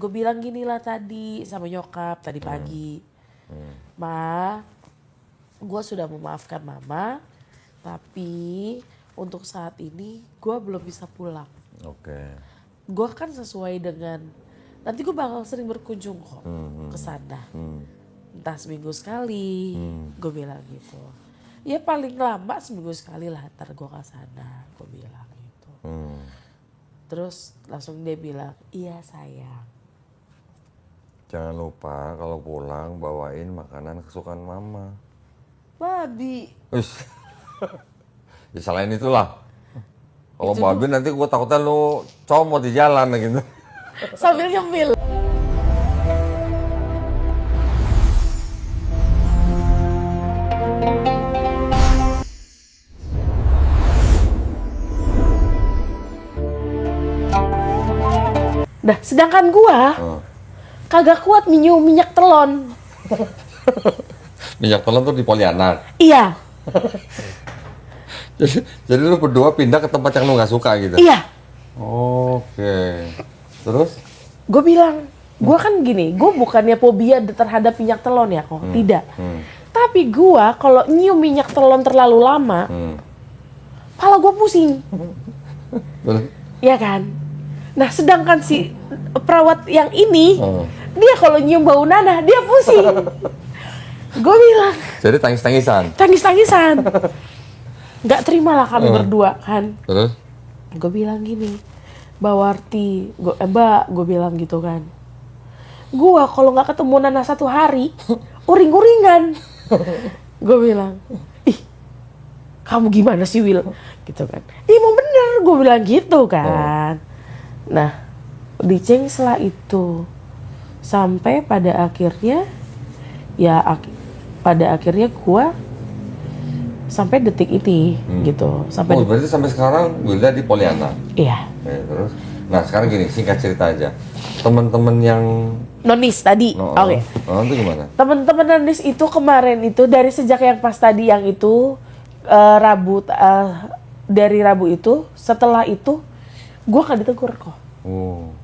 Gue bilang gini lah tadi sama nyokap tadi pagi. Ma, gue sudah memaafkan mama, tapi untuk saat ini gue belum bisa pulang. Oke. Gue kan sesuai dengan, nanti gue bakal sering berkunjung kok ke sana. Entah seminggu sekali, gue bilang gitu. Ya paling lama seminggu sekali lah ntar gue ke sana, gue bilang gitu. Terus langsung dia bilang, iya sayang. Jangan lupa kalau pulang bawain makanan kesukaan mama. Babi. Ush. Ya selain itulah. Kalau Itu babi nanti gue takutnya lu comot di jalan gitu. Sambil nyemil. Nah, sedangkan gua kagak kuat minum minyak telon. Minyak telon tuh di Polianak. Iya, Jadi lu berdua pindah ke tempat yang lu gak suka gitu? iya. Oke. Terus? Gue bilang, gue kan gini, gue bukannya fobia terhadap minyak telon ya kok, tidak. Tapi gue kalau nyium minyak telon terlalu lama, kepala gue pusing, Terus? ya kan? Nah, sedangkan si perawat yang ini, dia kalau nyium bau nanah, dia pusing. Gue bilang, Jadi tangis-tangisan? tangis-tangisan. Nggak terima lah kami berdua kan. Terus? Gue bilang gini, Mbak Warti, Mbak, gue bilang gitu kan. Gue kalau nggak ketemu Nana 1 hari, uring-uringan. Gue bilang, ih, kamu gimana sih Will? Gitu kan. Emang bener, gue bilang gitu kan. Nah, diceng setelah itu sampai pada akhirnya, ya pada akhirnya gue sampai detik ini gitu. Sampai Berarti sampai sekarang Wilda di Poliana? iya. Terus? Nah sekarang gini, singkat cerita aja. Teman-teman yang Nonis tadi, oke. Itu gimana? Teman-teman Nonis itu kemarin itu dari sejak yang pas tadi yang itu dari Rabu itu, setelah itu gue kan ditegur kok. Oh.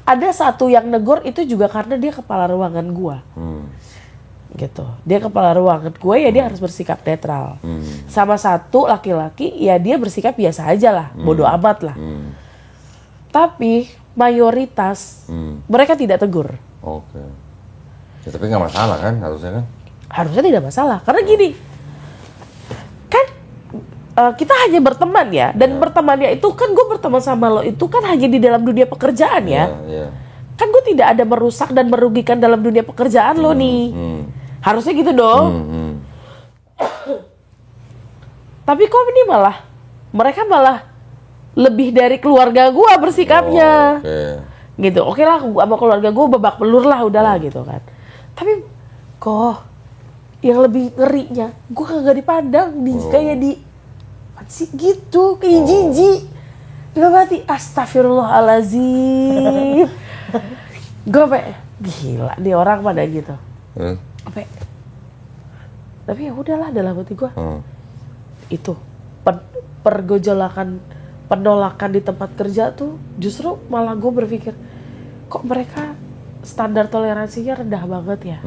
Ada satu yang negor itu juga karena dia kepala ruangan gue, gitu. Dia kepala ruangan gue ya dia harus bersikap netral. Sama satu laki-laki ya dia bersikap biasa aja lah, bodoh amat lah. Tapi mayoritas mereka tidak tegur. Oke. Ya, tapi nggak masalah kan harusnya kan? Harusnya tidak masalah karena gini kan kita hanya berteman ya dan bertemannya itu kan gue berteman sama lo itu kan hanya di dalam dunia pekerjaan ya. Iya. Kan gue tidak ada merusak dan merugikan dalam dunia pekerjaan lo nih. Harusnya gitu dong. Tapi kok ini mereka malah lebih dari keluarga gue bersikapnya. Gitu. Oke lah sama keluarga gue babak belur lah udahlah gitu kan. Tapi kok yang lebih ngerinya gue kagak dipandang kayak di gitu kayak jijik. Dalam hati astagfirullahalazim. Gue gila nih orang pada gitu. Tapi ya udahlah dalam hati gue. Itu pergojolakan penolakan di tempat kerja tuh justru malah gue berpikir kok mereka standar toleransinya rendah banget ya.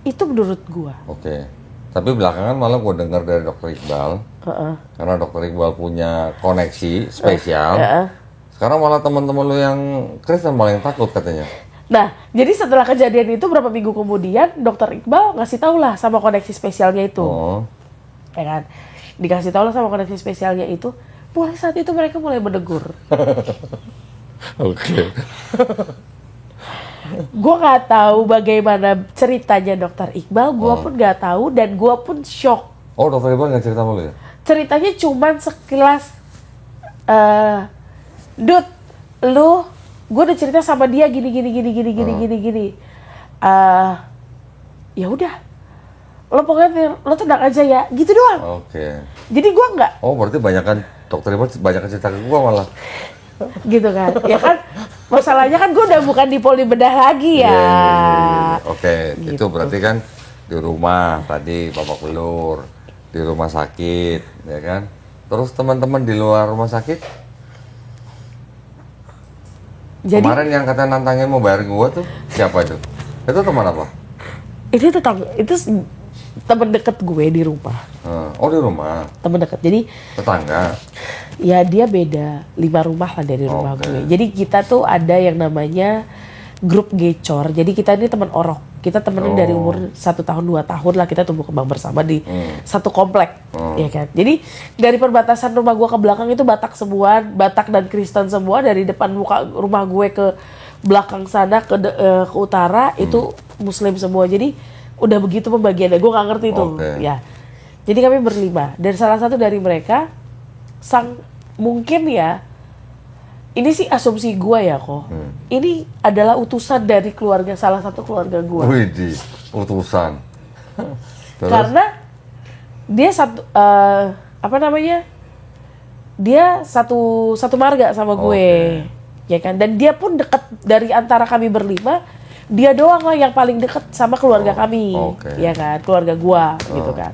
Itu menurut gue. Oke. Tapi belakangan malah gue dengar dari Dokter Iqbal, karena Dokter Iqbal punya koneksi spesial. Sekarang malah teman-teman lu yang Kristen malah yang takut katanya. Nah, jadi setelah kejadian itu berapa minggu kemudian Dokter Iqbal ngasih tahu lah sama koneksi spesialnya itu. Ya kan? Dikasih tahu lah sama koneksi spesialnya itu. Mulai saat itu mereka mulai menegur. Oke. Gue nggak tahu bagaimana ceritanya Dokter Iqbal. Gue pun nggak tahu dan gue pun shock. Oh, Dokter Iqbal nggak cerita sama lu ya? Ceritanya cuman sekilas, Dut, lu, gue udah cerita sama dia gini. Ya udah, lo pokoknya lo tenang aja ya, gitu doang. Oke. Jadi gue nggak. Oh, berarti banyakan Dokter Iqbal banyak cerita ke gua malah. Gitu kan, ya kan. Masalahnya kan gue udah bukan di poli bedah lagi ya. Iya. Oke, Gitu. itu berarti kan di rumah tadi babak belur, di rumah sakit, ya kan? Terus teman-teman di luar rumah sakit? Jadi Kemarin yang katanya nantangin mau bayar gue tuh siapa itu? Itu teman apa? itu teman deket gue di rumah. Oh di rumah. Teman deket. Jadi Tetangga. ya dia beda 5 rumah lah dari rumah Oke. gue. Jadi kita tuh ada yang namanya grup gecor. Jadi kita ini teman orok. Kita temenan dari umur 1 tahun 2 tahun lah, kita tumbuh kembang bersama di satu komplek, ya kan. Jadi dari perbatasan rumah gue ke belakang itu Batak semua, Batak dan Kristen semua. Dari depan muka rumah gue ke belakang sana ke utara itu Muslim semua. Jadi udah begitu pembagiannya. Gue nggak ngerti itu, Oke. ya. Jadi kami berlima. Dan salah satu dari mereka mungkin ya. Ini sih asumsi gue ya kok. Ini adalah utusan dari salah satu keluarga gue. Widih, utusan. Terus? Karena dia dia satu marga sama gue, ya kan. Dan dia pun dekat dari antara kami berlima, dia doang lah yang paling dekat sama keluarga kami, ya kan, keluarga gue, gitu kan.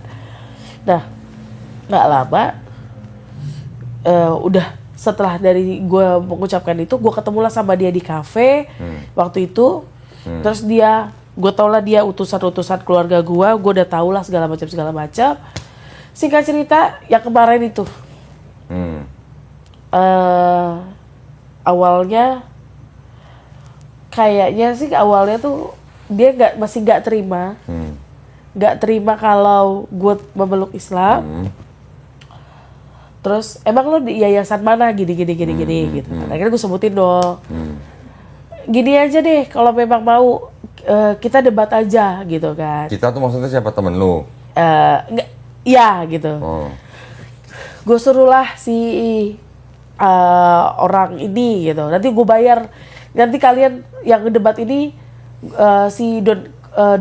Nah, nggak lama, udah. Setelah dari gue mengucapkan itu, gue ketemulah sama dia di kafe waktu itu. Terus gue tau lah dia utusan-utusan keluarga gue udah tau lah segala macam. Singkat cerita, yang kemarin itu, awalnya tuh dia masih nggak terima kalau gue memeluk Islam. Terus emang lo di yayasan mana gini gitu. Akhirnya gue sebutin dong. Gini aja deh, kalau memang mau kita debat aja gitu kan. Kita tuh maksudnya siapa, temen lu? Enggak, ya gitu. Gue suruhlah si orang ini gitu. Nanti gue bayar. Nanti kalian yang ngedebat ini si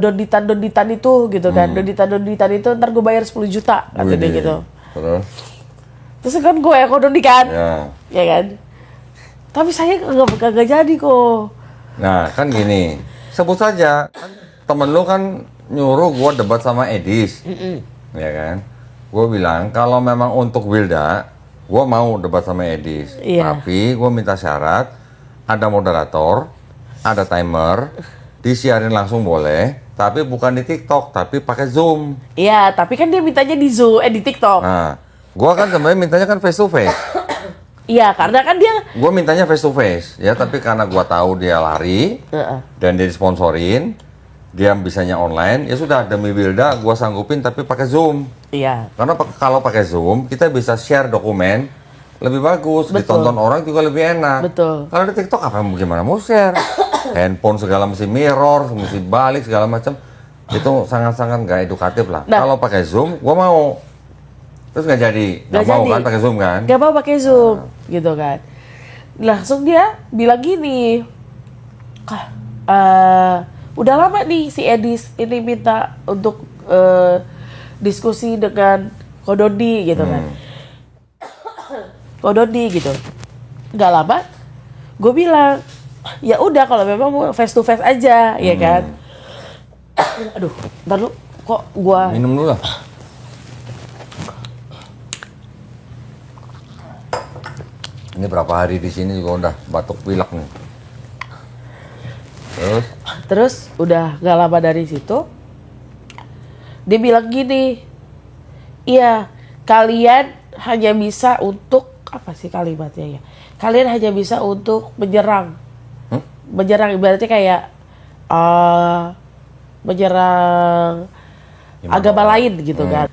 Donditan itu gitu kan. Donditan itu ntar gue bayar 10 juta katanya gitu. Terus kan gue yang kodoni kan, ya kan. Tapi saya kagak jadi kok. Nah kan gini, sebut saja kan temen lu kan nyuruh gue debat sama Edis, ya kan. Gue bilang kalau memang untuk Wilda, gue mau debat sama Edis. Tapi gue minta syarat, ada moderator, ada timer, disiarin langsung boleh. Tapi bukan di TikTok, tapi pakai Zoom. Iya, tapi kan dia mintanya di TikTok. Nah. Gua kan sebenarnya mintanya kan face to face. Iya, karena kan dia. Gua mintanya face to face, ya. Tapi karena gua tahu dia lari dan dia disponsorin, dia bisanya online, ya sudah demi Wilda, gua sanggupin tapi pakai Zoom. Iya. Karena kalau pakai Zoom, kita bisa share dokumen lebih bagus, ditonton orang juga lebih enak. Betul. Kalau di TikTok gimana mau share? Handphone segala mesti mirror, mesti balik segala macam, itu sangat-sangat nggak edukatif lah. Nah, kalau pakai Zoom, gua mau. Terus nggak jadi, nggak mau kan pakai Zoom kan? Nggak mau pakai Zoom, gitu kan. Langsung dia bilang gini, udah lama nih si Edis ini minta untuk diskusi dengan Kododi gitu kan. Kododi gitu. Nggak lama, gue bilang, ya udah kalau memang mau face to face aja, ya kan. Aduh, ntar lu kok gua minum dulu lah. Ini berapa hari di sini juga udah batuk pilek nih. Terus udah gak lama dari situ, dia bilang gini, iya kalian hanya bisa untuk apa sih kalimatnya ya? Kalian hanya bisa untuk menyerang, ibaratnya kayak menyerang agama lain gitu kan.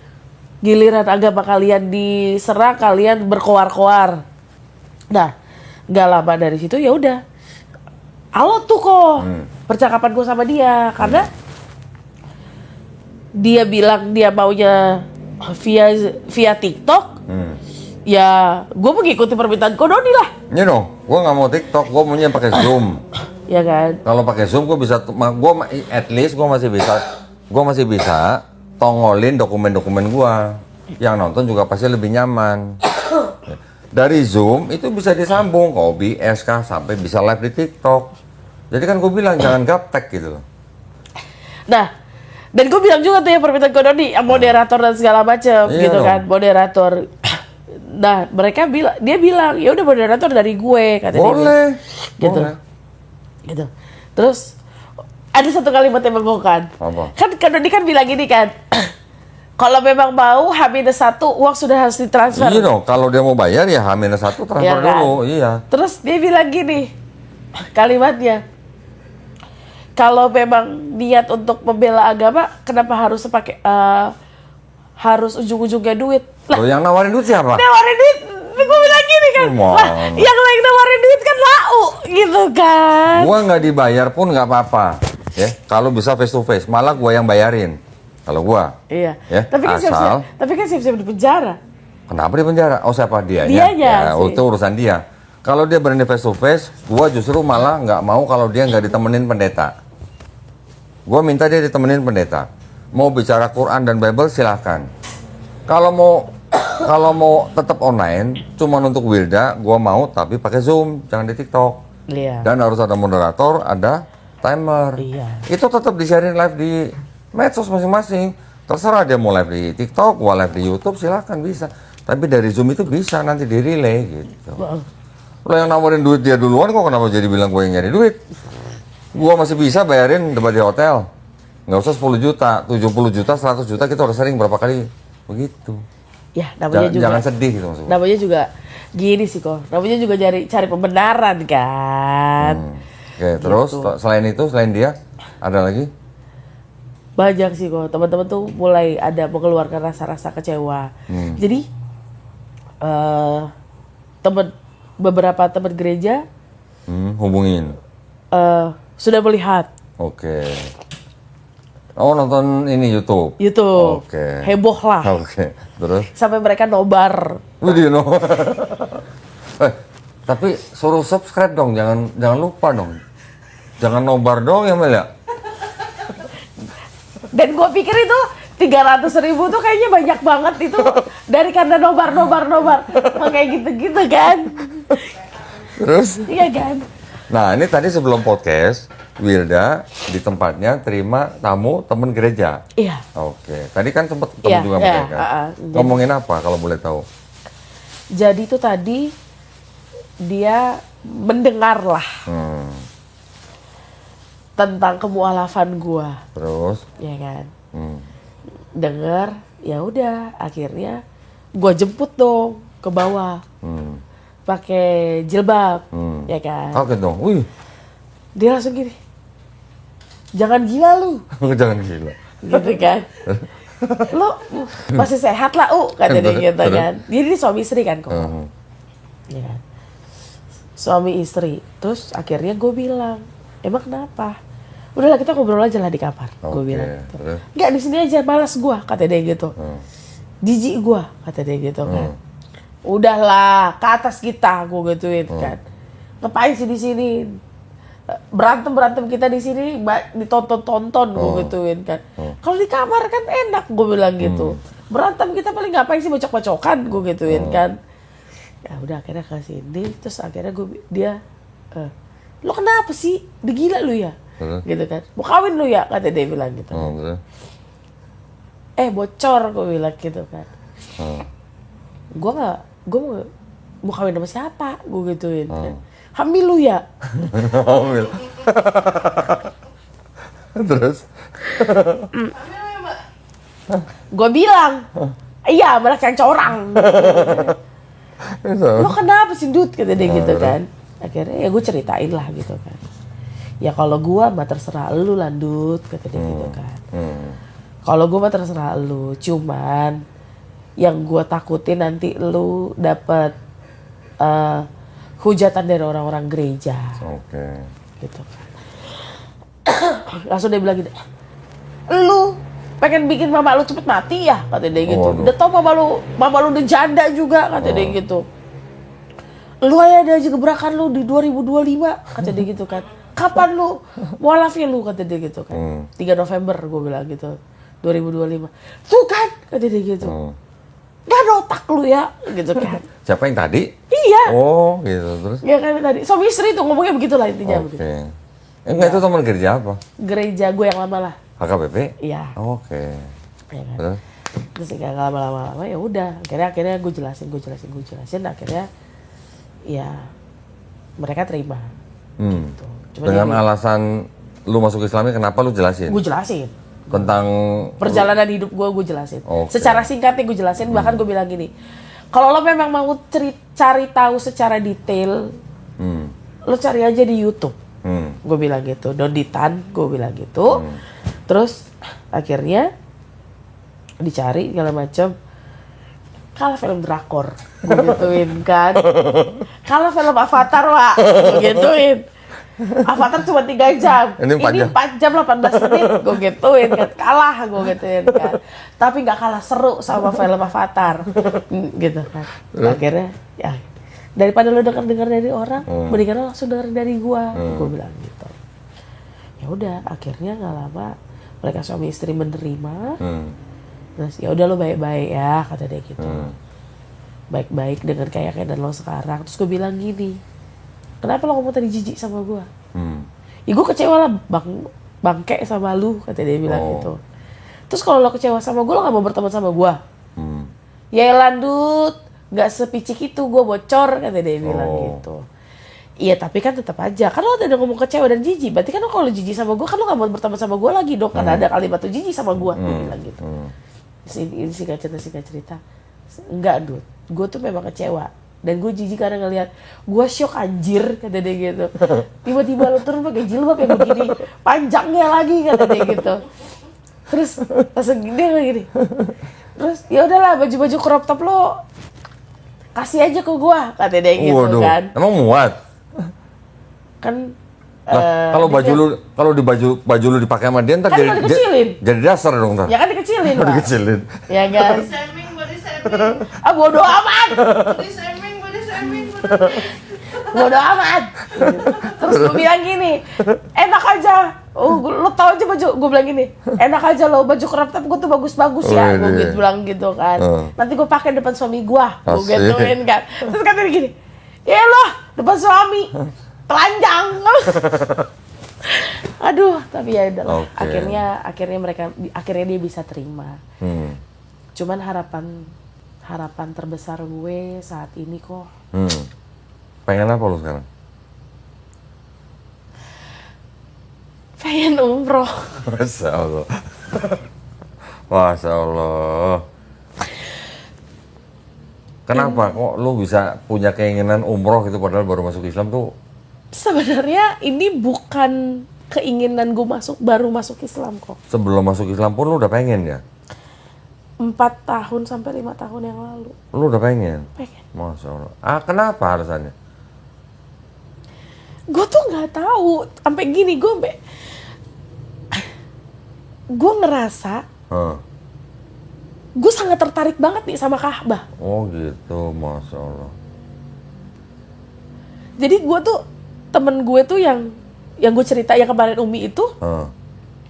Giliran agama kalian diserang, kalian berkoar-koar. Nah, gak lama dari situ ya udah, alot tuh kok percakapan gue sama dia, karena dia bilang dia maunya via TikTok, ya gue mengikuti permintaan Kodoni lah. Ini dong, gue nggak mau TikTok, gue maunya pakai Zoom. Ya kan? Kalau pakai Zoom gue bisa, at least gue masih bisa tongolin dokumen-dokumen gue. Yang nonton juga pasti lebih nyaman. Dari Zoom itu bisa disambung ke OBS kah, sampai bisa live di TikTok. Jadi kan gue bilang jangan gaptek gitu loh. Nah, dan gue bilang juga tuh ya permintaan Kodoni, moderator dan segala macam gitu kan, moderator. Nah, dia bilang, ya udah moderator dari gue, katanya. Boleh. Gitu. Boleh. Gitu. Terus ada satu kalimat yang menggongkan. Apa? Kan dia kan bilang gini kan. Kalau memang mau H-1 uang sudah harus ditransfer. Iya dong, kalau dia mau bayar ya H-1 transfer Iya kan? dulu, iya. Terus dia bilang gini, kalimatnya, kalau memang niat untuk membela agama, kenapa harus harus ujung-ujungnya duit? Lah, Loh, yang nawarin duit siapa? nawarin duit, gue bilang gini kan, Gimana? lah yang lain nawarin duit kan lau, gitu kan. Gua nggak dibayar pun nggak apa-apa, ya. Kalau bisa face to face, malah gua yang bayarin. Kalau gua, Iya, ya, tapi kan siap-siap di penjara. kenapa di penjara? Oh siapa dia? Dianya Ya, sih. itu urusan dia. Kalau dia berani face to face, gua justru malah nggak mau kalau dia nggak ditemenin pendeta. Gua minta dia ditemenin pendeta. Mau bicara Quran dan Bible silahkan. Kalau mau tetap online, cuma untuk Wilda, gua mau tapi pakai Zoom, jangan di TikTok. Iya. Dan harus ada moderator, ada timer. Iya. Itu tetap di-sharein live di medsos masing-masing. Terserah dia mau live di TikTok, mau live di YouTube, silahkan bisa. Tapi dari Zoom itu bisa nanti di relay gitu. Lo yang nawarin duit dia duluan kok kenapa jadi bilang gue yang nyari duit? Gua masih bisa bayarin debat di hotel. Nggak usah 10 juta, 70 juta, 100 juta kita udah sering berapa kali begitu. Ya, namanya juga. Jangan sedih gitu maksudnya. Namanya juga gini sih kok. Namanya juga cari pembenaran kan. Oke, terus Gitu. selain dia ada lagi? Banyak sih kok. Teman-teman tuh mulai ada mengeluarkan rasa-rasa kecewa. Jadi beberapa teman gereja Hubungin. sudah melihat Oke. Oh, nonton ini YouTube. YouTube. Oke. Heboh lah. Oke. Terus? Sampai mereka nobar. Video no. Tapi suruh subscribe dong, jangan lupa dong. Jangan nobar dong ya Mel ya. Dan gue pikir itu 300.000 tuh kayaknya banyak banget itu dari karena nobar. Kayak gitu-gitu kan. Terus? Iya kan? Nah, ini tadi sebelum podcast, Wilda di tempatnya terima tamu temen gereja. Iya. Oke. Tadi kan sempat ketemu Iya, juga iya, mereka. jadi- Ngomongin apa kalau boleh tahu? Jadi tuh tadi dia mendengar lah tentang kemualafan gua, Terus? ya kan? Hmm. Dengar, ya udah. Akhirnya gua jemput dong ke bawah, pakai jilbab, ya kan? Kaget dong. Wih, Dia langsung gini, jangan gila lu, jangan gila. gitu kan? Lu masih sehat lah, kata dia gitu Terus? kan? Jadi ini suami istri kan kok, Hmm. ya kan? Suami istri. Terus akhirnya gue bilang, emang kenapa? Udahlah kita ngobrol aja lah di kamar, gue Oke, bilang. terus? Nggak, di sini aja, malas gue, kata dia gitu. Jijik gue, kata dia gitu kan. Udahlah, ke atas kita, gue gituin kan. Ngapain sih di sini? Berantem kita di sini ditonton, gue gituin kan. Kalau di kamar kan enak, gue bilang gitu. Berantem kita paling ngapain sih bacok-bacokan, gue gituin kan. Ya udah akhirnya ke sini, terus akhirnya dia, lo kenapa sih? Digila lu ya? Gitu kan. Mau kawin lu ya? Kata dia bilang gitu. Terus? Bocor, gue bilang gitu kan. Gue mau kawin sama siapa? Gue gituin kan. Hamil lu ya? Hamil. Terus? Gue bilang, iya malah yang corang. Lo kenapa sih Dut? Kata dia gitu kan. Akhirnya ya gue ceritain lah gitu kan. Ya kalau gue mah terserah lu lah Dut, kata dia gitu kan. Kalau gue mah terserah lu, cuman yang gue takutin nanti lu dapet hujatan dari orang-orang gereja. Oke. Gitu kan. Langsung dia bilang gitu, lu pengen bikin mama lu cepet mati ya? Kata dia gitu. Waduh. Udah tau mama lu udah janda juga, kata dia gitu. Lu ada aja gebrakan lu di 2025, kata dia gitu kan. Kapan lu mualafnya lu, kata dia gitu kan. 3 November gue bilang gitu, 2025. Tuh kan, kata dia gitu. Gak ada otak lu ya, gitu kan. Siapa yang tadi? Iya. Oh, gitu. Terus? Ya kan tadi, suami istri tuh ngomongnya begitulah intinya. Oke. Begitu. Enggak, itu teman kerja apa? Gereja gue yang lama lah. HKBP? Iya. Oke. Ya kan? Terus? Terus kayak lama-lama ya udah, akhirnya gue jelasin, akhirnya ya mereka terima. Gitu. Cuma Dengan alasan lu masuk Islamnya, kenapa lu jelasin? gue jelasin Tentang perjalanan hidup gue jelasin. Oke. Secara singkatnya gue jelasin, bahkan gue bilang gini, kalau lo memang mau cari tahu secara detail, lo cari aja di YouTube. Gue bilang gitu, Doditan, gue bilang gitu. Terus akhirnya dicari segala macam. Kalau film drakor, gue gituin kan. Kalau film Avatar, Wak, gue gituin. Avatar cuma 3 jam. Ini 4 4 jam 18 menit, gue gituin kan. Kalah gue gituin kan. Tapi nggak kalah seru sama film Avatar. Gitu kan. Akhirnya ya daripada lo dengar dari orang, mendingan lo langsung dengar dari gua. Gue bilang gitu. Ya udah, akhirnya nggak lama mereka suami istri menerima. Terus ya udah lo baik-baik ya, kata dia gitu. Baik-baik dengan kayak dan lo sekarang. Terus gue bilang gini, kenapa lo ngomong tadi jijik sama gue? Ya gue kecewa lah, bangke sama lu, kata dia bilang gitu. Terus kalau lo kecewa sama gue, lo gak mau berteman sama gue? Ya landut, gak sepicik itu, gue bocor, kata dia bilang gitu. Iya tapi kan tetap aja, kan lo udah ngomong kecewa dan jijik, berarti kan lo kalau jijik sama gue, kan lo gak mau berteman sama gue lagi dong, karena ada kalimat tuh jijik sama gue, gue bilang gitu. Ini singkat cerita, enggak Dut, gue tuh memang kecewa. Dan gue jijik karena ngeliat, gue shock anjir, kata dia gitu. Tiba-tiba lo turun pakai jilbab yang begini, panjangnya lagi, kata dia gitu. Terus langsung dia gini. Terus ya udahlah, baju-baju crop top lo kasih aja ke gue, kata dia gitu. Waduh, kan. emang muat? Kan kalau di baju lu dipakai sama dia, ntar kan lo dikecilin. jadi dasar dong ntar. Ya kan dikecilin, Pak. Dikecilin. Ya kan. Body shaming. Bodo amat. Body shaming. Bodo amat. Terus gue bilang gini, enak aja. Lo tau aja baju, gue bilang gini, enak aja lo baju crop top gue tuh bagus-bagus ya. Gue gitu bilang gitu kan. Nanti gue pakai depan suami gue gituin kan. Terus katanya gini, ya lo depan suami telanjang. Aduh, tapi ya udahlah. Akhirnya dia bisa terima. Cuman harapan terbesar gue saat ini kok. Pengen apa lu sekarang? Pengen umroh. Masya Allah. Masya Allah. Kenapa kok lu bisa punya keinginan umroh gitu padahal baru masuk Islam tuh? Sebenarnya ini bukan keinginan gue baru masuk Islam kok. Sebelum masuk Islam pun lu udah pengen ya? 4 tahun sampai 5 tahun yang lalu. Lu udah pengen? Pengen. Masya Allah. Kenapa alasannya? Gue tuh nggak tahu. Sampai gini gue ngerasa gue sangat tertarik banget nih sama Ka'bah. Oh gitu, Masya Allah. Jadi gue tuh, temen gue tuh yang gue cerita yang kemarin Umi itu,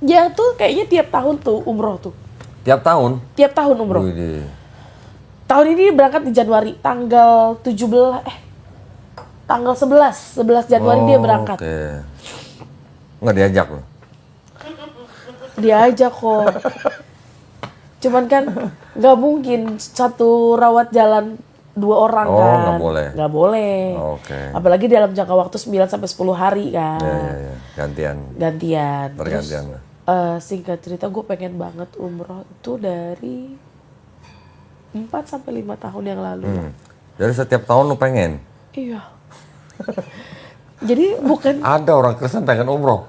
dia tuh kayaknya tiap tahun tuh umroh tuh. Tiap tahun? Tiap tahun umroh. Wih. Tahun ini berangkat di Januari, tanggal 11 Januari dia berangkat. Oke. Nggak diajak loh? Diajak kok. Cuman kan nggak mungkin satu rawat jalan 2 orang kan. Nggak boleh. Nggak boleh. Oke. Apalagi dalam jangka waktu 9 sampai 10 hari kan. Ya. Gantian. Terus Pergantian lah. singkat cerita gue pengen banget umroh itu dari 4 sampai 5 tahun yang lalu. Jadi setiap tahun lu pengen? Iya. Jadi bukan Ada orang Kristen pengen umroh.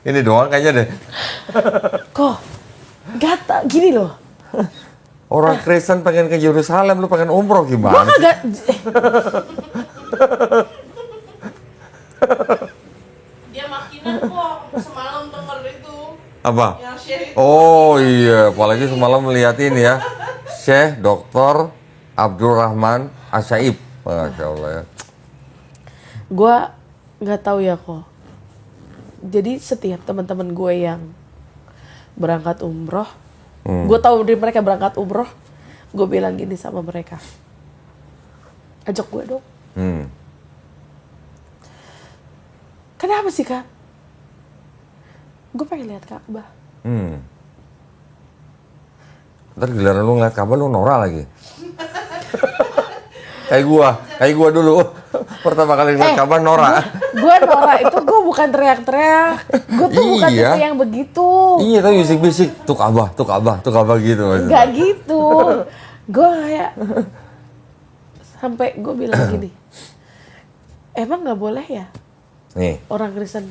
Ini doang kayaknya deh. kok gata gini loh. Orang Kristen pengen ke Yerusalem, lu pengen umroh Gue gimana? kagak. Dia makinan kok semalam denger itu. Apa? Yang share itu. Oh iya, apalagi semalam melihat ini ya. Syekh Dr. Abdurrahman Asyaib. Masya Allah ya. Gue nggak tahu ya kok. Jadi setiap teman-teman gue yang berangkat umroh, gue tahu dari mereka berangkat umroh, gue bilang gini sama mereka, ajak gue dong. Kenapa sih Kak? Gue pengen lihat Ka'bah. Ntar giliran lu ngeliat kabar lu norak lagi. kayak gua dulu. Pertama kali ngeliat kabar norak. Gue norak itu gue bukan teriak-teriak. Gue tuh bukan Iya. tipe yang begitu. Iya, tapi bisik-bisik. Tuh Ka'bah gitu maksudnya. Gak gitu. Gue kayak sampai gue bilang gini. Emang nggak boleh ya Nih. orang Kristen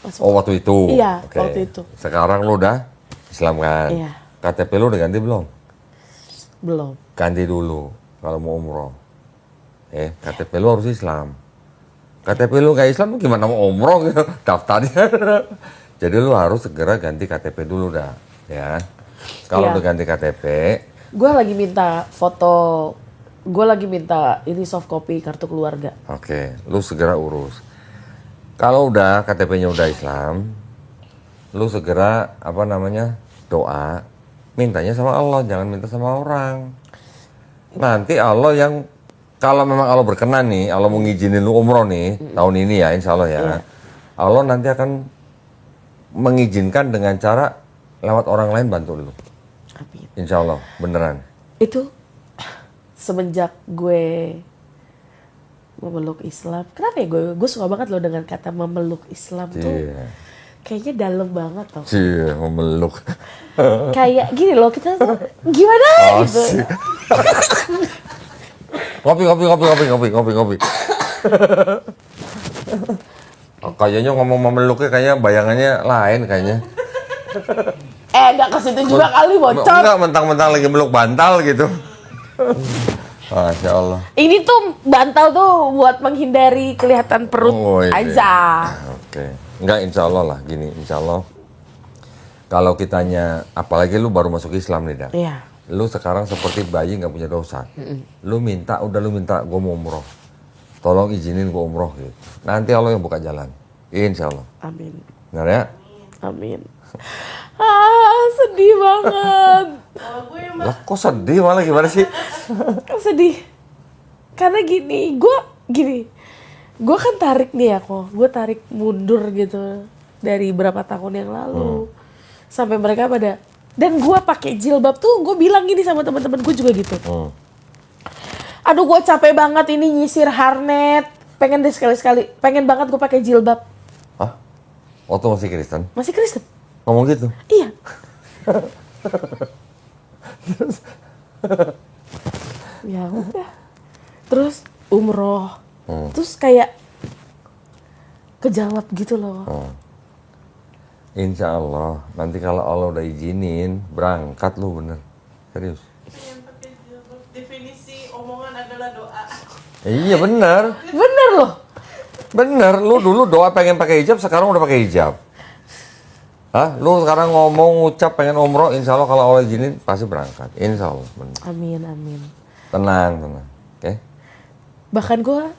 masuk? Oh, waktu itu. Iya, Oke. waktu itu. Sekarang lu udah Islam kan? Iya. KTP lu udah ganti belum? Belum. Ganti dulu kalau mau umroh. KTP lu harus Islam. KTP lu kayak Islam lu gimana mau umroh gitu daftarnya. Jadi lu harus segera ganti KTP dulu dah, ya. Kalau Iya. udah ganti KTP, Gue lagi minta foto. Gue lagi minta ini soft copy kartu keluarga. oke, lu segera urus. Kalau udah KTP-nya udah Islam, lu segera doa, mintanya sama Allah, jangan minta sama orang. Nanti Allah yang kalau memang Allah berkenan nih, Allah mau ngizinin lu umroh nih tahun ini ya, insya Allah ya. Iya. Allah nanti akan mengizinkan dengan cara lewat orang lain bantu lu. Amin. Insya Allah, beneran. Itu semenjak gue memeluk Islam. Kenapa ya gue suka banget loh dengan kata memeluk Islam tuh. Iya. Kayaknya dalam banget loh. Cie, memeluk. Kayak gini loh kita tuh gimana gitu. Asik. Kopi. Oh, kayaknya ngomong memeluknya kayaknya bayangannya lain kayaknya. Gak ke situ juga kali bocor. Enggak, mentang-mentang lagi meluk bantal gitu. Masya Allah. Ini tuh bantal tuh buat menghindari kelihatan perut Oh, iya. aja. Oke. Enggak, insya Allah lah. Gini, insya Allah. Kalau kitanya, apalagi lu baru masuk Islam nih, Dak. Iya. Lu sekarang seperti bayi nggak punya dosa. Lu minta, gue mau umroh. Tolong izinin gue umroh gitu. Nanti Allah yang buka jalan. Insya Allah. Amin. Benar ya? Amin. Sedih banget. Kalau gue yang Lah kok sedih malah gimana sih? Sedih. Karena gue kan tarik nih ya kok. Gue tarik mundur gitu dari berapa tahun yang lalu. Sampai mereka pada dan gue pakai jilbab tuh gue bilang gini sama teman-teman gue juga gitu. Aduh gue capek banget ini nyisir harnet. Pengen deh sekali-sekali. Pengen banget gue pakai jilbab. Hah? Waktu masih Kristen? Masih Kristen? Ngomong gitu? Iya. Ya udah. Terus umroh. Terus kayak kejawab gitu loh. Insya Allah. Nanti kalau Allah udah izinin, berangkat lu bener. Serius. yang pakai jilbab. Definisi omongan adalah doa. Iya bener. Bener loh. Bener. Lu dulu doa pengen pakai hijab, sekarang udah pakai hijab. Hah? Lu sekarang ngomong, ngucap pengen umroh, insya Allah kalau Allah izinin, pasti berangkat. Insya Allah. Bener. Amin, amin. Tenang. Oke? Bahkan gue,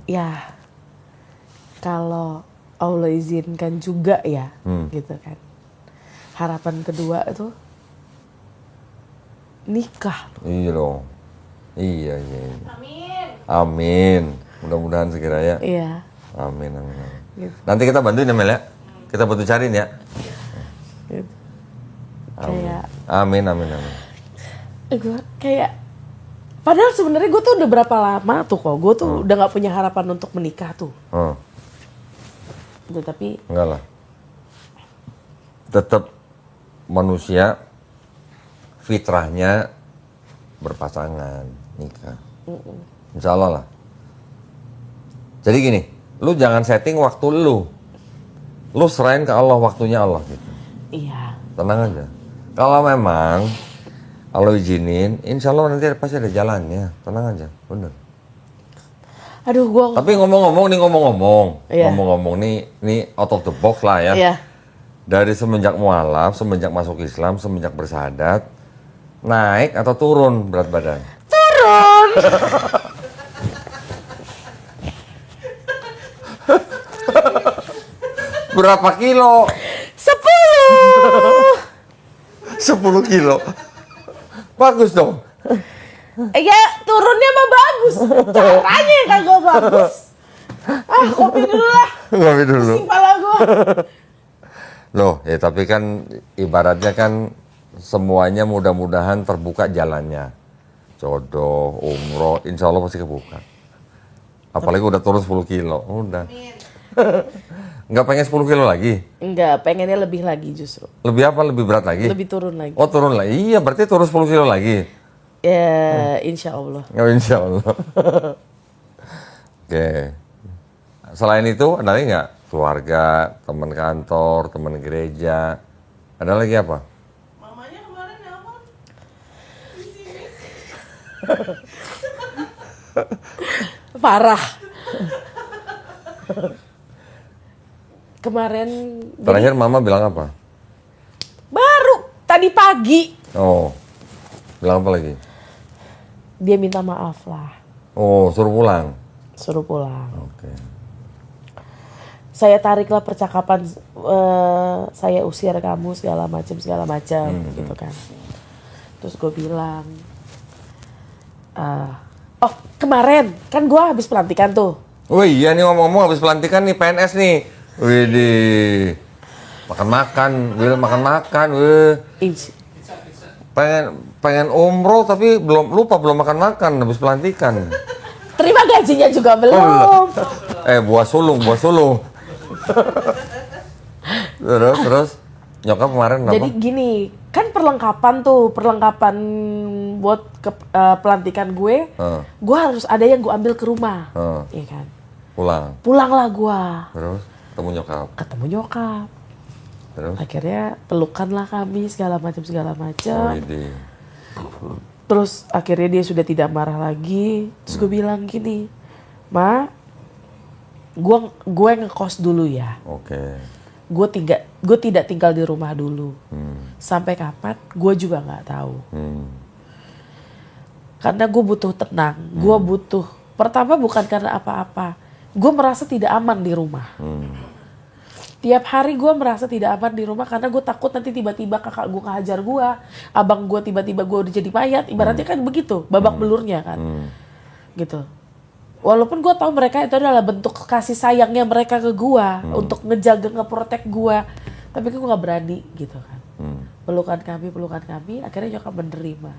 ya, kalau Allah izinkan juga ya, gitu kan. Harapan kedua itu nikah. Iya dong. Iya. Amin. Amin. Mudah-mudahan segera ya. Iya. Amin. Gitu. Nanti kita bantuin ya Mel ya. Kita bantu cariin ya. Gitu. Amin. Kayak, Amin. gue kayak, padahal sebenarnya gue tuh udah berapa lama tuh kok. Gue tuh udah gak punya harapan untuk menikah tuh. Gitu, tapi Enggak lah. Tetap manusia fitrahnya berpasangan, nikah. Insya Allah lah. Jadi gini, lu jangan setting waktu lu. Lu serahin ke Allah, waktunya Allah gitu. iya. Tenang aja. Kalau memang Allah izinin, insya Allah nanti pasti ada jalannya. Tenang aja, bener. Aduh gue, Tapi ngomong-ngomong Iya. nih out of the box lah ya. iya. Dari semenjak mualaf, semenjak masuk Islam, semenjak bersahadat, naik atau turun berat badan? Turun. Berapa kilo? 10. 10 kilo. Bagus dong. Ya turunnya mah bagus. Caranya yang kagak bagus. Kopi dulu lah. Ngopi dulu. Pusing pala gue. Loh, ya tapi kan ibaratnya kan semuanya mudah-mudahan terbuka jalannya. Jodoh, umroh, insya Allah pasti kebuka. Apalagi udah turun 10 kilo, udah. Nggak pengen 10 kilo lagi? Enggak, pengennya lebih lagi justru. Lebih apa? Lebih berat lagi? Lebih turun lagi. Oh turun lagi? Iya berarti turun 10 kilo lagi? Ya, insya Allah. Oh, insya Allah. Oke. Selain itu ada lagi nggak? Keluarga, teman kantor, teman gereja. Ada lagi apa? Mamanya kemarin nelpon. Parah. Kemarin Terakhir mama bilang apa? baru tadi pagi Oh, bilang apa lagi? dia minta maaf lah, Oh, suruh pulang. suruh pulang. Oke. Saya tariklah percakapan, saya usir kamu segala macam gitu kan. Terus gue bilang, oh kemarin kan gue habis pelantikan tuh. Oh iya nih ngomong-ngomong habis pelantikan nih PNS nih. Widih. Makan-makan, Will makan-makan, Ins- pengen umroh tapi belum makan-makan habis pelantikan. Terima gajinya juga belum. Buah sulung. terus nyokap kemarin apa? Jadi gini, kan perlengkapan buat pelantikan gue harus ada yang gue ambil ke rumah, iya kan? Pulanglah gue. Terus Ketemu nyokap. Terus? Akhirnya pelukan lah kami segala macam. Oh, ini. Terus akhirnya dia sudah tidak marah lagi. Terus gue bilang gini, Ma, gue ngekos dulu ya. Oke. Gue tidak tinggal di rumah dulu. Sampai kapan? Gue juga nggak tahu. Karena gue butuh tenang. Gue butuh. Pertama bukan karena apa-apa. Gue merasa tidak aman di rumah. Tiap hari gue merasa tidak aman di rumah karena gue takut nanti tiba-tiba kakak gue ngehajar gue, abang gue tiba-tiba gue udah jadi mayat, ibaratnya kan begitu, babak belurnya kan, gitu. Walaupun gue tahu mereka itu adalah bentuk kasih sayangnya mereka ke gue untuk ngejaga, ngeprotek gue, tapi gue nggak berani gitu kan. Pelukan kami, akhirnya nyokap menerima.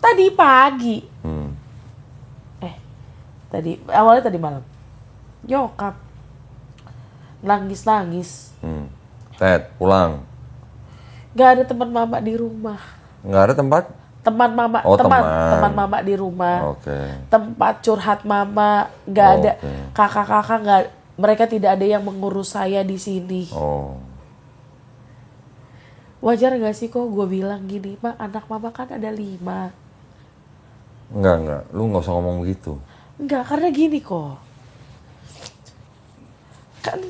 Tadi pagi, awalnya tadi malam, nyokap nangis. Ted, pulang. Gak ada teman mama di rumah. Nggak ada tempat? Teman mama, Oh, teman mama di rumah. Oke. Tempat curhat mama nggak ada. Oke. Kakak-kakak nggak, mereka tidak ada yang mengurus saya di sini. Oh. Wajar nggak sih kok gue bilang gini, Ma, anak mama kan ada 5. Enggak. Lu nggak usah ngomong begitu. Enggak, karena gini kok. Kan,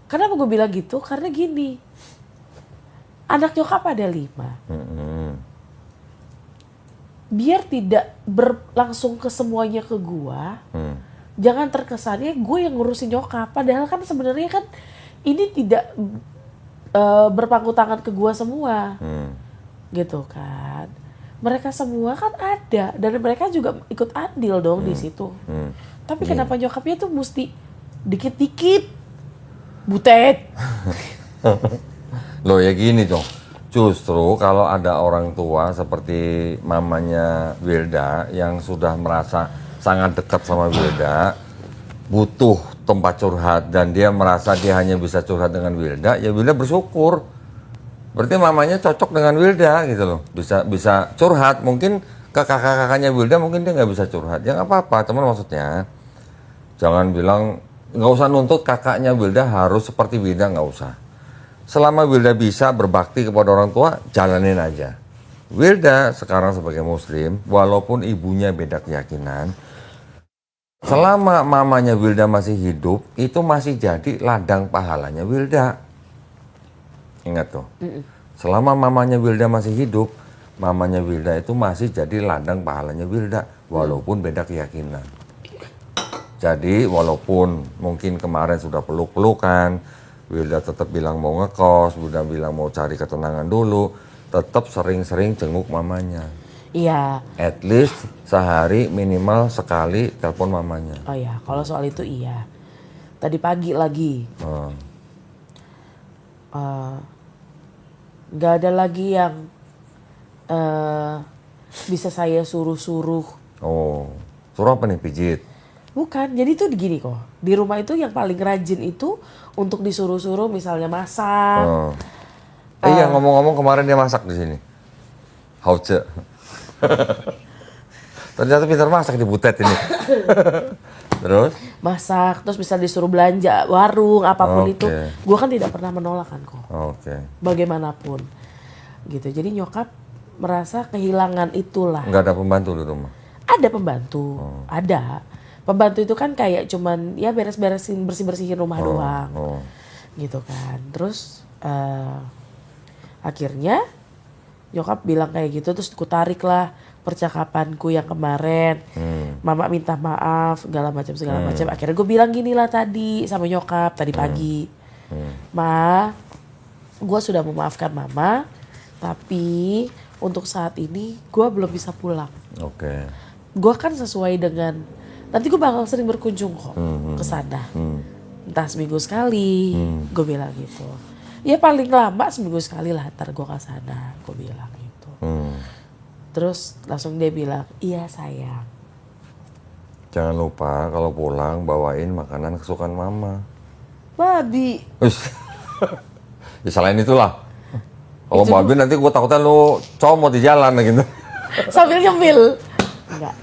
kenapa gue bilang gitu? Karena gini, anak nyokap ada 5. Biar tidak berlangsung ke semuanya ke gue, jangan terkesannya gue yang ngurusin nyokap. Padahal kan sebenarnya kan ini tidak berpangku tangan ke gue semua, gitu kan. Mereka semua kan ada dan mereka juga ikut andil dong di situ. Tapi kenapa nyokapnya tuh mesti dikit-dikit, butet? Loh ya gini dong. Justru kalau ada orang tua seperti mamanya Wilda yang sudah merasa sangat dekat sama Wilda, butuh tempat curhat dan dia merasa dia hanya bisa curhat dengan Wilda, ya Wilda bersyukur. Berarti mamanya cocok dengan Wilda gitu loh. Bisa curhat. Mungkin ke kakak-kakaknya Wilda mungkin dia nggak bisa curhat. Ya nggak apa-apa, teman maksudnya. Jangan bilang, nggak usah nuntut kakaknya Wilda harus seperti Wilda, nggak usah. Selama Wilda bisa berbakti kepada orang tua, jalanin aja. Wilda sekarang sebagai muslim, walaupun ibunya beda keyakinan, selama mamanya Wilda masih hidup, itu masih jadi ladang pahalanya Wilda. Ingat tuh, selama mamanya Wilda masih hidup, mamanya Wilda itu masih jadi ladang pahalanya Wilda, walaupun beda keyakinan. Jadi walaupun mungkin kemarin sudah peluk-pelukan, Wilda tetap bilang mau ngekos, Wilda bilang mau cari ketenangan dulu, tetap sering-sering jenguk mamanya. Iya. At least sehari minimal sekali telepon mamanya. Oh ya, kalau soal itu iya. Tadi pagi lagi. Nggak ada lagi yang bisa saya suruh-suruh. Oh, suruh apa nih, pijit? Bukan, jadi tuh gini kok. Di rumah itu yang paling rajin itu untuk disuruh-suruh misalnya masak. Oh. Iya, ngomong-ngomong kemarin dia masak di sini. Hauce. Ternyata pintar masak di Butet ini. Terus? Masak, terus bisa disuruh belanja warung, apapun Oke. itu. Gue kan tidak pernah menolak kan kok. Oke. Bagaimanapun. Gitu, jadi nyokap merasa kehilangan itulah. Nggak ada pembantu di rumah? Ada pembantu, ada. Pembantu itu kan kayak cuman ya beres-beresin, bersih-bersihin rumah doang. Oh. Gitu kan. Terus akhirnya nyokap bilang kayak gitu, terus ku tarik lah percakapanku yang kemarin. Mama minta maaf segala macam. Akhirnya gue bilang gini lah tadi sama nyokap tadi pagi. Ma, gue sudah memaafkan mama, tapi untuk saat ini gue belum bisa pulang. Oke. Gue kan sesuai dengan nanti gue bakal sering berkunjung kok ke sana. Entah seminggu sekali, gue bilang gitu. Ya paling lama seminggu sekali lah ntar gue ke sana, gue bilang gitu. Terus langsung dia bilang, iya sayang. Jangan lupa kalau pulang bawain makanan kesukaan mama. Babi. Ush. Ya selain itulah. Kalau Itu- babi nanti gue takutnya lu comot di jalan gitu. Sambil nyemil. Enggak.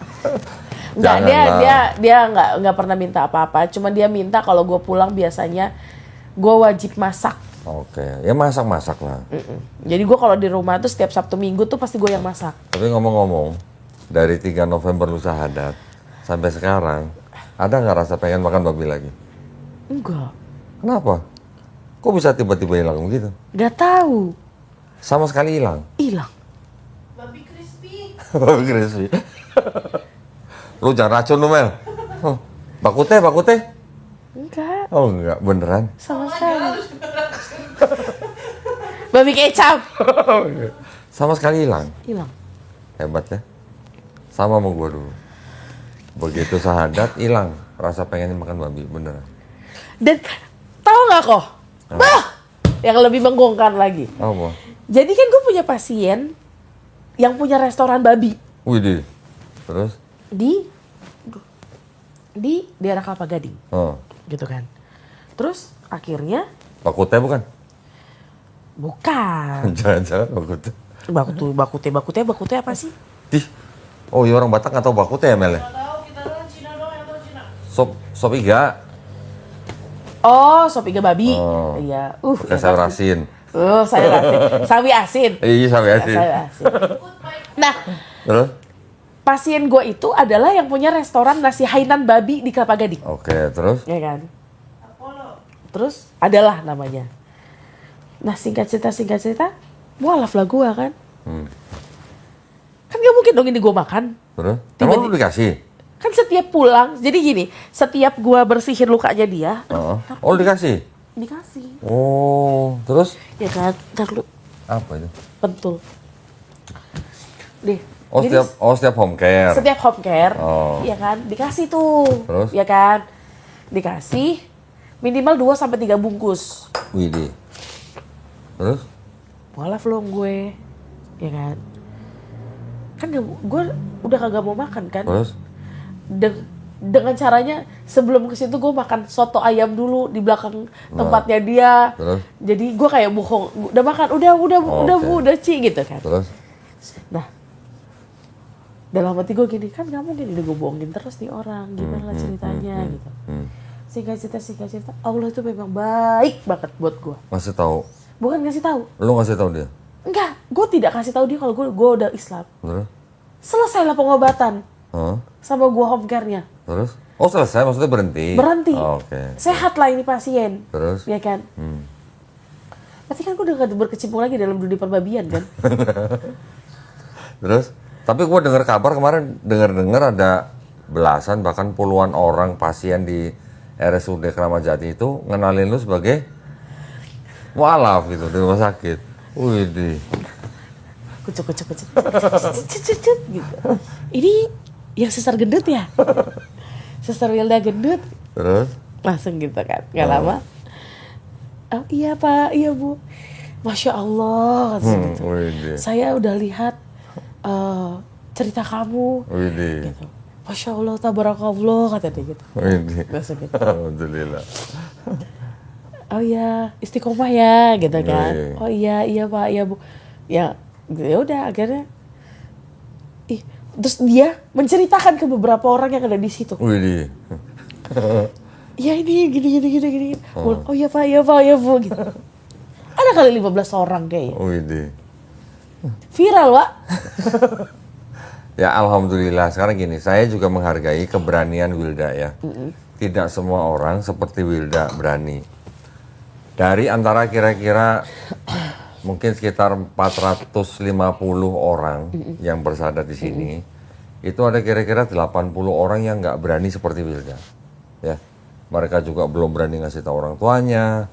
Enggak, dia enggak pernah minta apa-apa. Cuma dia minta kalau gue pulang biasanya gue wajib masak. Oke, ya masak-masak lah. Jadi gue kalau di rumah tuh setiap Sabtu Minggu tuh pasti gue yang masak. Tapi ngomong-ngomong, dari 3 November lu syahadat sampai sekarang, ada nggak rasa pengen makan babi lagi? Enggak. Kenapa? Kok bisa tiba-tiba hilang begitu? Enggak tahu. Sama sekali hilang. Hilang. Babi crispy. Babi crispy. Lu jangan racun lu, Mel. Oh, bakute. Enggak. Oh enggak, beneran. Sama sekali. Babi kecap. Sama sekali hilang. Hilang. Hebat ya. Sama sama gua dulu. Begitu syahadat hilang rasa pengen makan babi, beneran. Dan tahu nggak kok? Bah, yang lebih menggongkan lagi. Apa? Jadi kan gue punya pasien yang punya restoran babi Widih. Terus? di daerah Kelapa Gading, Oh, gitu kan. Terus akhirnya bakute bukan? bukan Jangan-jangan bakute. bakute apa sih? Dih. Oh iya, orang Batak nggak tahu bakute ya, Mel ya? Nggak tahu, kita doang Cina doang yang tahu Cina. Sop iga. Oh, sop iga babi. Oh. Iya. Pakai sayur asin. Sayur asin. Sawi asin. Iya, sawi asin. Sawi asin. Nah, Terus? pasien gue itu adalah yang punya restoran nasi Hainan babi di Kelapa Gading. Oke, terus? Ya kan? Apollo. Terus adalah namanya. Nah singkat cerita, mualaf lah gue kan. Kan gak mungkin dong ini gue makan. Terus? Tiba-tiba- Emang lu dikasih? Kan setiap pulang, jadi gini, setiap gue bersihin lukanya dia, Oh, oh lu dikasih? dikasih. Oh, terus? Ya kan, ntar lu Apa itu? pentul. Deh. Oh, jadi setiap home care. setiap home care, Oh. ya kan, dikasih tuh. Terus? Ya kan, dikasih minimal 2-3 bungkus. Widih. Terus? Mualaf loh gue, ya kan. Kan gue udah kagak mau makan kan. Terus? Dengan caranya sebelum ke situ gue makan soto ayam dulu di belakang tempatnya dia. Terus? Jadi gue kayak bohong, udah makan, udah Oke. Bu, udah Ci gitu kan. Terus? Nah, dalam hati gue gini, kan gak mungkin gue bohongin terus nih orang, gimana lah ceritanya gitu. Singkat cerita, Allah itu memang baik banget buat gue. Masih tahu? Bukan ngasih tahu, Lu ngasih tahu dia? enggak, gue tidak kasih tahu dia kalau gue udah Islam. Terus? Selesailah pengobatan Hah? sama gue home care-nya. Terus? Oh selesai, maksudnya berhenti? Berhenti. Oh, oke. Sehat lah ini pasien. Terus? Ya kan? Berarti kan gue udah gak berkecimpung lagi dalam dunia perbabian kan? Terus? Tapi gue dengar kabar kemarin, dengar ada belasan bahkan puluhan orang pasien di RSUD Kramat Jati itu ngenalin lu sebagai mualaf gitu di rumah sakit. Widih. Kucuk gitu. Ini yang sesar gendut ya? Sesar Wilda gendut. Terus? Langsung gitu kan, gak lama. Oh iya Pak, iya Bu. Masya Allah, kata gitu. Widih. Saya udah lihat cerita kamu, Widih. gitu. Masya Allah, tabarakallah, kata dia gitu. Widih. Biasa gitu. Alhamdulillah. Oh iya, istiqomah ya, gitu kan. Iya. Oh iya, iya Pak, iya Bu. Ya udah akhirnya. Terus dia menceritakan ke beberapa orang yang ada di situ. Widih. Ya ini gini. Oh iya Pak, iya Pak, iya Bu. Gitu. Ada kali 15 orang kayaknya. Widih. Viral, Pak. Ya alhamdulillah. Sekarang gini, saya juga menghargai keberanian Wilda ya. Tidak semua orang seperti Wilda berani. Dari antara kira-kira mungkin sekitar 450 orang yang bersada di sini, itu ada kira-kira 80 orang yang nggak berani seperti Wilda. Ya, mereka juga belum berani ngasih tahu orang tuanya.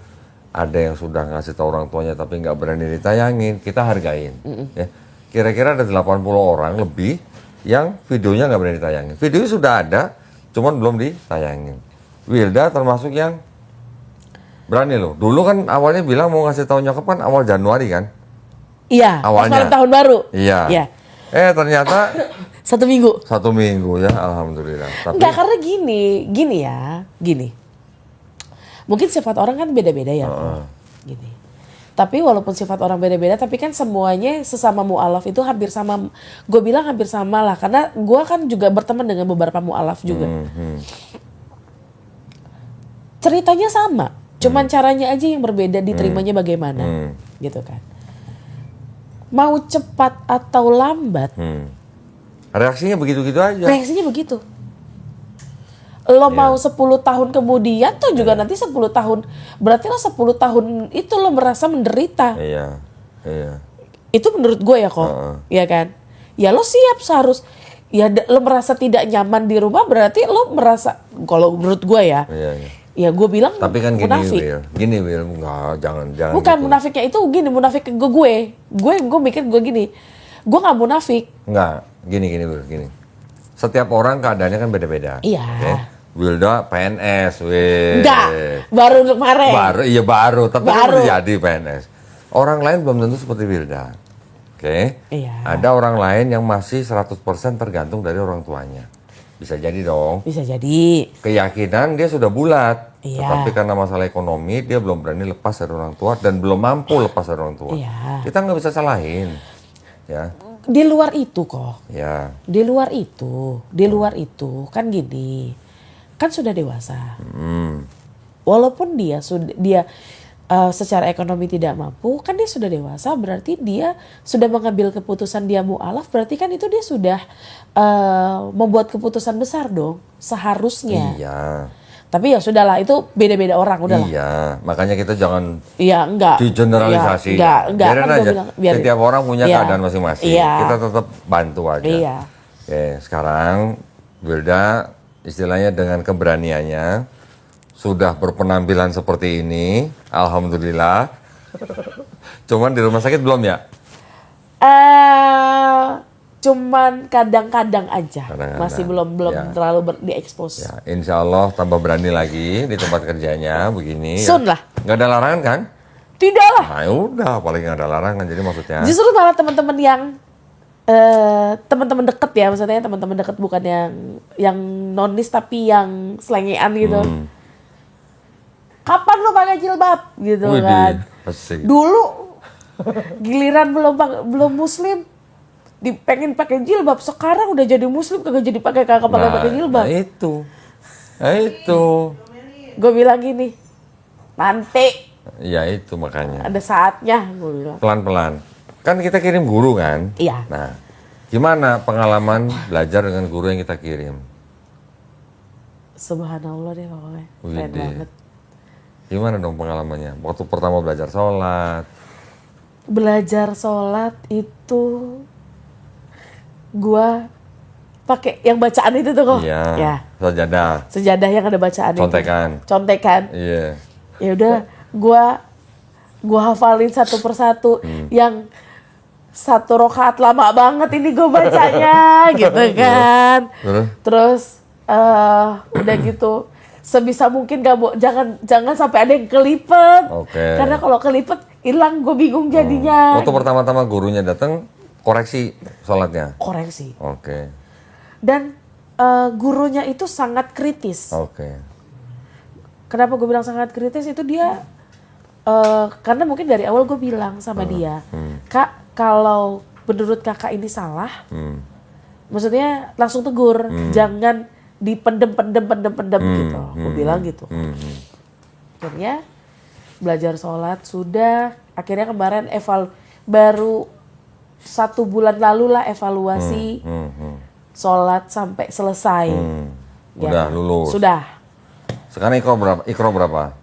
Ada yang sudah ngasih tahu orang tuanya tapi nggak berani ditayangin. Kita hargain. Ya, kira-kira ada 80 orang lebih yang videonya nggak berani ditayangin. Videonya sudah ada, cuman belum ditayangin. Wilda termasuk yang berani loh. Dulu kan awalnya bilang mau ngasih tahu nyokap kan awal Januari kan? Iya, pas Awalnya. malam tahun baru. Iya. Iya. Ternyata 1 minggu. 1 minggu ya, alhamdulillah. Tapi Enggak, karena gini. Mungkin sifat orang kan beda-beda ya. Gini. Tapi walaupun sifat orang beda-beda, tapi kan semuanya sesama mu'alaf itu hampir sama. Gue bilang hampir sama lah, karena gue kan juga berteman dengan beberapa mu'alaf juga. Ceritanya sama, cuman caranya aja yang berbeda, diterimanya bagaimana, gitu kan. Mau cepat atau lambat, reaksinya begitu-gitu aja. reaksinya begitu. Lo mau 10 tahun kemudian tuh juga nanti 10 tahun. Berarti lo 10 tahun itu lo merasa menderita. Iya. Itu menurut gue ya kok. Ya kan? Ya lo siap seharus. Ya lo merasa tidak nyaman di rumah berarti lo merasa. Kalau menurut gue ya. Iya. Ya gue bilang Tapi kan munafik. gini Will, enggak, jangan Bukan gitu. munafiknya itu gini, munafik ke gue. Gue mikir gue gini. Gue gak munafik. Enggak, gini Will, gini. Setiap orang keadaannya kan beda-beda. Iya. Oke? Wilda PNS, weh. Enggak. Baru kemarin. Baru, tapi kan Baru. udah jadi PNS. Orang lain belum tentu seperti Wilda. Oke? Iya. Ada orang lain yang masih 100% tergantung dari orang tuanya. Bisa jadi dong. Bisa jadi. Keyakinan dia sudah bulat. Iya. Tetapi karena masalah ekonomi, dia belum berani lepas dari orang tua dan belum mampu lepas dari orang tua. Iya. Kita nggak bisa salahin. Ya. Di luar itu kok. Ya. Di luar itu kan gini, kan sudah dewasa. Walaupun dia secara ekonomi tidak mampu, kan dia sudah dewasa, berarti dia sudah mengambil keputusan dia mu'alaf, berarti kan itu dia sudah membuat keputusan besar dong, seharusnya. Iya. Tapi ya sudahlah, itu beda-beda orang, udahlah. Iya, makanya kita jangan Iya, enggak. digeneralisasi. Enggak. Biarin Kan gua aja. bilang, biarin. Setiap orang punya Iya. keadaan masing-masing. Iya. Kita tetap bantu aja. Iya. Oke, sekarang Wilda istilahnya dengan keberaniannya sudah berpenampilan seperti ini, alhamdulillah. Cuman di rumah sakit belum ya? Cuman kadang-kadang aja, Kadang-kadang. masih belum Ya. terlalu diekspos. Ya, insya Allah tambah berani lagi di tempat kerjanya begini. Soon lah. Nggak ada larangan kan? Tidak lah. Nah udah, paling nggak ada larangan. Jadi maksudnya. Justru malah teman-teman yang teman-teman deket ya, maksudnya teman-teman deket bukan yang nonis tapi yang selengean gitu. Kapan lo pakai jilbab gitu Widih, kan? asik. Dulu giliran belum muslim pengen pakai jilbab, sekarang udah jadi muslim kagak pakai jilbab. Nah itu. Gue bilang gini, nanti Ya itu makanya. ada saatnya gue bilang. Pelan-pelan. Kan kita kirim guru kan? Iya. Nah, gimana pengalaman belajar dengan guru yang kita kirim? Subhanallah deh pokoknya, keren Widih. banget. Gimana dong pengalamannya? Waktu pertama belajar sholat. Belajar sholat itu gua pakai yang bacaan itu tuh kok. Iya. Ya. Sajadah. Sejadah yang ada bacaan Contekan. itu. Contekan. Iya. Ya udah, gua hafalin satu persatu yang satu rokaat lama banget ini gue bacanya gitu kan. Terus udah gitu sebisa mungkin jangan sampai ada yang kelipet. Oke. Karena kalau kelipet hilang, gue bingung jadinya. Waktu pertama-tama gurunya datang, koreksi sholatnya. Koreksi. Oke. Dan gurunya itu sangat kritis. Oke. Kenapa gue bilang sangat kritis itu dia karena mungkin dari awal gue bilang sama dia, Kak, kalau menurut kakak ini salah, maksudnya langsung tegur, jangan dipendem gitu. Gue bilang gitu. Akhirnya belajar sholat sudah, akhirnya kemarin baru 1 bulan lalu lah evaluasi sholat sampai selesai. Udah lulus. Sudah. Sekarang ikro berapa?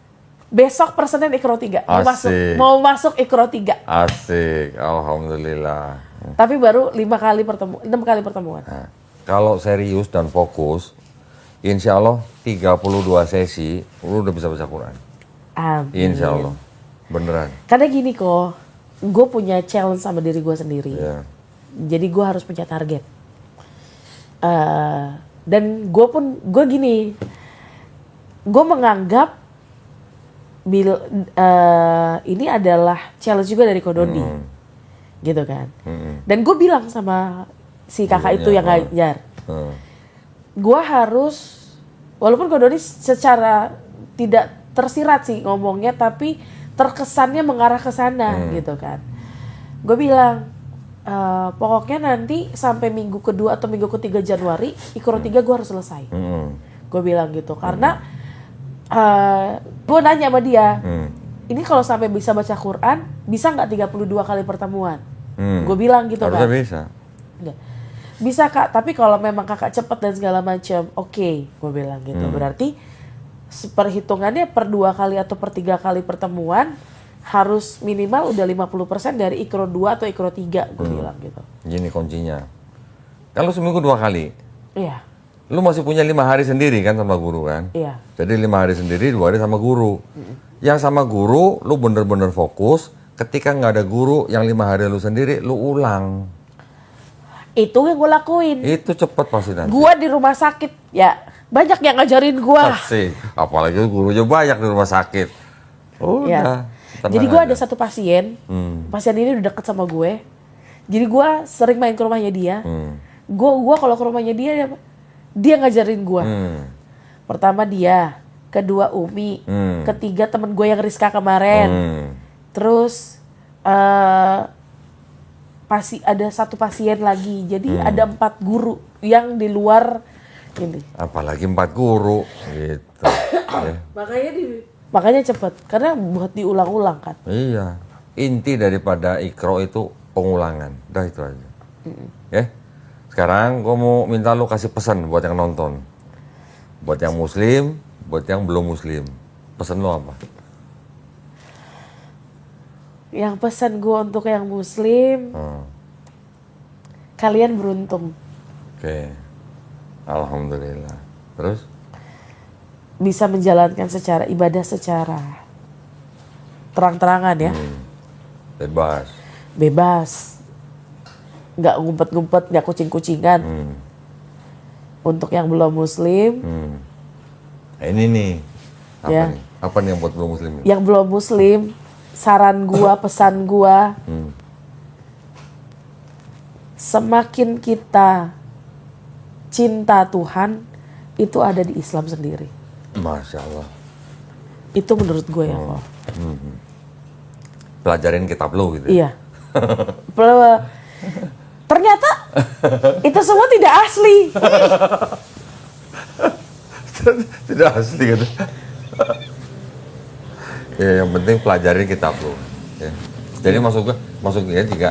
Besok per Senin ikro 3. Asik. Mau masuk ikro 3. Asik, alhamdulillah. Tapi baru 6 kali pertemuan. Nah, kalau serius dan fokus, insya Allah 32 sesi, lu udah bisa baca Quran. Amin. Insya Allah, beneran. Karena gini kok, gue punya challenge sama diri gue sendiri. Ya. Jadi gue harus punya target. Dan gue gini, gue menganggap ini adalah challenge juga dari Kododi, gitu kan. Dan gue bilang sama si kakak itu yang ngajar, gue harus, walaupun Kododi secara tidak tersirat sih ngomongnya, tapi terkesannya mengarah ke sana, gitu kan. Gue bilang, pokoknya nanti sampai minggu kedua atau minggu ketiga Januari, ikro 3 gue harus selesai. Gue bilang gitu, karena gue nanya sama dia, ini kalau sampai bisa baca Quran, bisa nggak 32 kali pertemuan? Gue bilang gitu. Harusnya kan. bisa. Bisa Kak, tapi kalau memang kakak cepet dan segala macam, oke, gue bilang gitu. Berarti perhitungannya per 2 kali atau per 3 kali pertemuan harus minimal udah 50% dari ikro 2 atau ikro 3, gue bilang gitu. Gini kuncinya. Kalau seminggu 2 kali, Iya, lu masih punya 5 hari sendiri kan sama guru kan? iya. Jadi 5 hari sendiri, 2 hari sama guru. Yang sama guru, lu bener-bener fokus. Ketika nggak ada guru, yang 5 hari lu sendiri, lu ulang. Itu yang gue lakuin. Itu cepet pasti nanti. Gue di rumah sakit, ya banyak yang ngajarin gue. Asik. Apalagi gurunya banyak di rumah sakit. Udah. Ya. tenang Jadi gue aja. ada satu pasien, pasien ini udah deket sama gue. Jadi gue sering main ke rumahnya dia. Gue kalau ke rumahnya dia ngajarin gue. Pertama dia, kedua Umi, ketiga temen gue yang Rizka kemarin. Terus ada satu pasien lagi. Jadi ada 4 guru yang di luar ini. Apalagi 4 guru gitu. Ya. Makanya cepet, karena buat diulang-ulang kan. Iya. Inti daripada ikro itu pengulangan. Udah itu aja. Ya. Sekarang gue mau minta lu kasih pesan buat yang nonton. Buat yang muslim, buat yang belum muslim. Pesan lu apa? Yang pesan gue untuk yang muslim, kalian beruntung. Oke. Alhamdulillah. Terus? Bisa menjalankan ibadah secara terang-terangan ya. Bebas. Bebas. Nggak ngumpet-ngumpet, nggak kucing-kucingan. Untuk yang belum muslim, Nah, ini nih. Apa Ya. nih? Apa nih yang buat belum muslim ini? yang belum muslim, saran gua, pesan gua, semakin kita cinta Tuhan, itu ada di Islam sendiri. Masya Allah. Itu menurut gue ya kok. Pelajarin kitab lu gitu. Iya. Ternyata itu semua tidak asli. Tidak asli gitu. Ya, yang penting pelajarin kitab lu. Ya. Jadi maksudnya juga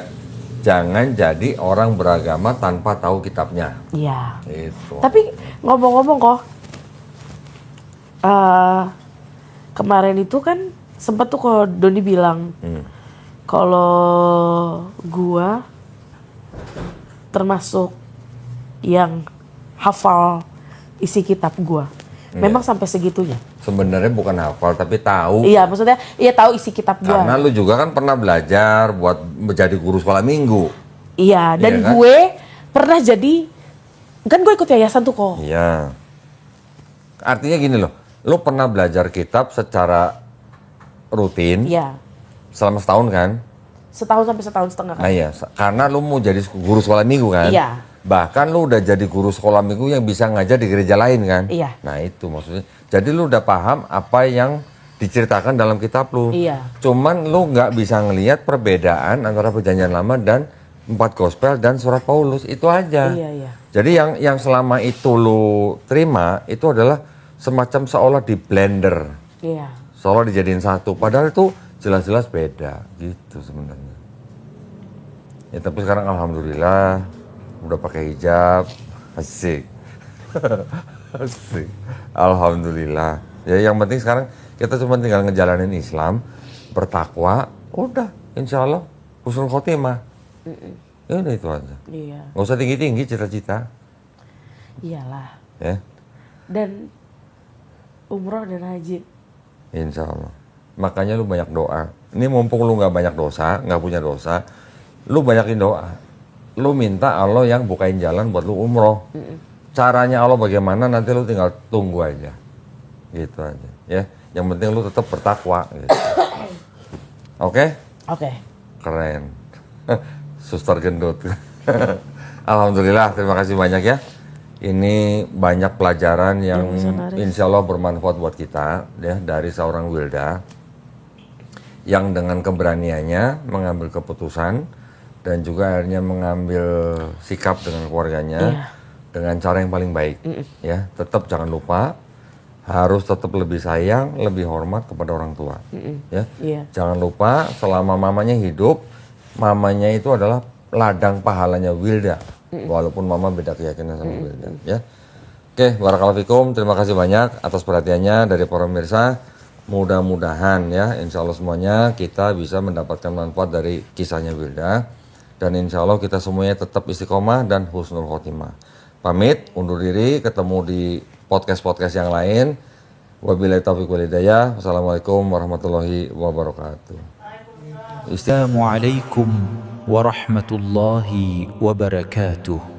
jangan jadi orang beragama tanpa tahu kitabnya. Iya. Itu. Tapi ngomong-ngomong kok, kemarin itu kan sempat tuh kok Doni bilang kalau gua termasuk yang hafal isi kitab gua. Memang sampai segitunya. Sebenarnya bukan hafal tapi tahu. Iya, maksudnya iya tahu isi kitab gua. Karena lu juga kan pernah belajar buat menjadi guru sekolah minggu. Iya, dan Iya kan? gue pernah jadi, kan gue ikut yayasan tuh kok. Iya. Artinya gini loh, lu pernah belajar kitab secara rutin Iya. selama setahun kan? Setahun sampai setahun setengah. Nah iya, karena lu mau jadi guru sekolah minggu kan? Iya. Bahkan lu udah jadi guru sekolah minggu yang bisa ngajar di gereja lain kan? Iya. Nah itu maksudnya. Jadi lu udah paham apa yang diceritakan dalam kitab lu. Iya. Cuman lu nggak bisa ngelihat perbedaan antara perjanjian lama dan 4 gospel dan surat Paulus. Itu aja. Iya, iya. Jadi yang selama itu lu terima itu adalah semacam seolah di blender. Iya. Seolah dijadiin satu. Padahal itu jelas-jelas beda gitu sebenarnya. Ya tapi sekarang alhamdulillah udah pakai hijab, asik. Asik. Alhamdulillah. Ya yang penting sekarang kita cuma tinggal ngejalanin Islam, bertakwa, udah insya Allah husnul khotimah. Ya udah itu aja. Iya. Nggak usah tinggi-tinggi cita-cita. Iyalah. Ya, Dan umroh dan haji. insya Allah. Makanya lu banyak doa. Ini mumpung lu nggak banyak dosa, nggak punya dosa, lu banyakin doa. Lu minta Allah yang bukain jalan buat lu umroh. Caranya Allah bagaimana nanti lu tinggal tunggu aja. Gitu aja. Ya, yang penting lu tetap bertakwa. Gitu. Oke? Oke. Keren. Suster gendut. Alhamdulillah, terima kasih banyak ya. Ini banyak pelajaran yang insya Allah bermanfaat buat kita ya dari seorang Wilda yang dengan keberaniannya mengambil keputusan dan juga akhirnya mengambil sikap dengan keluarganya dengan cara yang paling baik ya. Tetap jangan lupa harus tetap lebih sayang, lebih hormat kepada orang tua ya. Iya. Jangan lupa selama mamanya hidup, mamanya itu adalah ladang pahalanya Wilda. Walaupun mama beda keyakinan sama Wilda ya. Oke, barakallahu fikum. Terima kasih banyak atas perhatiannya dari para pemirsa. Mudah-mudahan ya, insya Allah semuanya kita bisa mendapatkan manfaat dari kisahnya Wilda. Dan insya Allah kita semuanya tetap istiqomah dan husnul khotimah. Pamit, undur diri, ketemu di podcast-podcast yang lain. Wabillahi taufiq wal hidayah. Wassalamualaikum warahmatullahi wabarakatuh. السلام عليكم ورحمة الله وبركاته.